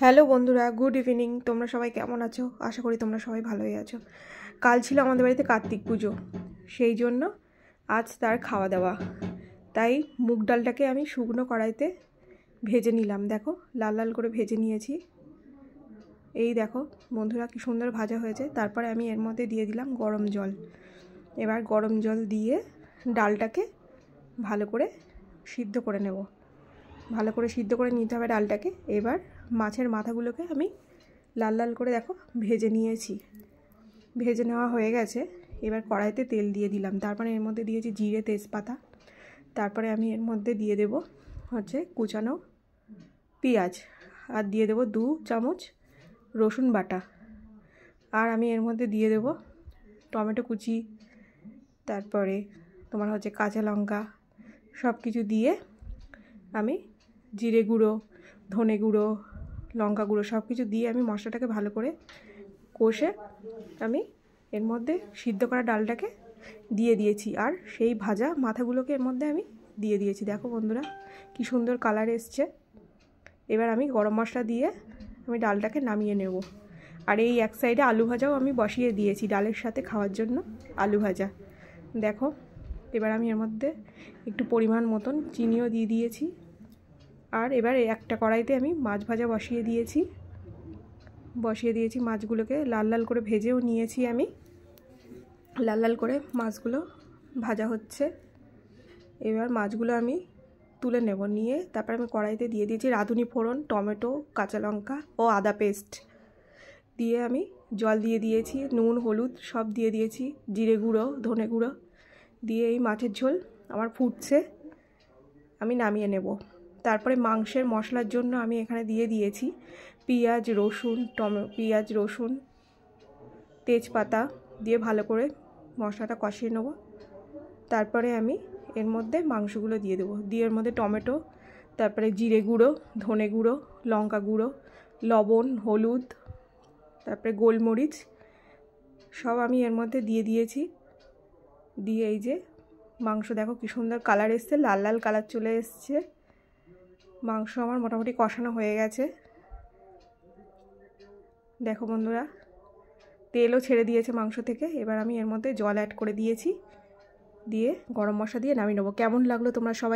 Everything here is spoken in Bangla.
হ্যালো বন্ধুরা, গুড ইভিনিং। তোমরা সবাই কেমন আছো? আশা করি তোমরা সবাই ভালোই আছো। কাল ছিল আমাদের বাড়িতে কার্তিক পুজো, সেই জন্য আজ তার খাওয়া দাওয়া। তাই মুগ ডালটাকে আমি শুকনো কড়াইতে ভেজে নিলাম। দেখো, লাল লাল করে ভেজে নিয়েছি। এই দেখো বন্ধুরা, কি সুন্দর ভাজা হয়েছে। তারপরে আমি এর মধ্যে দিয়ে দিলাম গরম জল। এবার গরম জল দিয়ে ডালটাকে ভালো করে সিদ্ধ করে নেব। ভালো করে সিদ্ধ করে নিতে হবে ডালটাকে। এবার মাছের মাথাগুলোকে আমি লাল লাল করে দেখো ভেজে নিয়েছি। ভেজে নেওয়া হয়ে গেছে। এবার কড়াইতে তেল দিয়ে দিলাম। তারপরে এর মধ্যে দিয়েছি জিরে, তেজপাতা। তারপরে আমি এর মধ্যে দিয়ে দেব কুচানো পেঁয়াজ, আর দিয়ে দেব 2 চামচ রসুন বাটা। আর আমি এর মধ্যে দিয়ে দেব টমেটো কুচি, তারপরে তোমার কাঁচা লঙ্কা, সব কিছু দিয়ে আমি জিরে গুঁড়ো, ধনে গুঁড়ো, লঙ্কা গুঁড়ো সব কিছু দিয়ে আমি মশলাটাকে ভালো করে কষে আমি এর মধ্যে সিদ্ধ করা ডালটাকে দিয়ে দিয়েছি। আর সেই ভাজা মাথাগুলোকে এর মধ্যে আমি দিয়ে দিয়েছি। দেখো বন্ধুরা, কি সুন্দর কালার এসছে। এবার আমি গরম মশলা দিয়ে আমি ডালটাকে নামিয়ে নেব। আর এই এক সাইডে আলু ভাজাও আমি বসিয়ে দিয়েছি ডালের সাথে খাওয়ার জন্য, আলু ভাজা। দেখো, এবার আমি এর মধ্যে একটু পরিমাণ মতন চিনিও দিয়ে দিয়েছি। আর এবার একটা কড়াইতে আমি মাছ ভাজা বসিয়ে দিয়েছি। মাছগুলোকে লাল লাল করে ভেজেও নিয়েছি আমি। লাল লাল করে মাছগুলো ভাজা হচ্ছে। এবার মাছগুলো আমি তুলে নেব। নিয়ে তারপর আমি কড়াইতে দিয়ে দিয়েছি রাঁধুনি ফোড়ন, টমেটো, কাঁচা লঙ্কা ও আদা পেস্ট দিয়ে আমি জল দিয়ে দিয়েছি, নুন হলুদ সব দিয়ে দিয়েছি, জিরে গুঁড়ো, ধনে গুঁড়ো দিয়ে এই মাছের ঝোল আমার ফুটছে, আমি নামিয়ে নেব। তারপরে মাংসের মশলার জন্য আমি এখানে দিয়ে দিয়েছি পেঁয়াজ, রসুন, তেজপাতা দিয়ে ভালো করে মশলাটা কষিয়ে নেব। তারপরে আমি এর মধ্যে মাংসগুলো দিয়ে দেবো। দিয়ে এর মধ্যে টমেটো, তারপরে জিরে গুঁড়ো, ধনে গুঁড়ো, লঙ্কা গুঁড়ো, লবণ, হলুদ, তারপরে গোলমরিচ সব আমি এর মধ্যে দিয়ে দিয়েছি। দিয়ে এই যে মাংস দেখো কি সুন্দর কালার এসছে, লাল লাল কালার চলে এসছে। মাংস আমার মোটামুটি কষানো হয়ে গেছে। দেখো বন্ধুরা, তেলও ছেড়ে দিয়েছে মাংস থেকে। এবার আমি এর মধ্যে জল অ্যাড করে দিয়েছি। দিয়ে গরম মশলা দিয়ে নামিয়ে নেবো। কেমন লাগলো তোমরা সবাই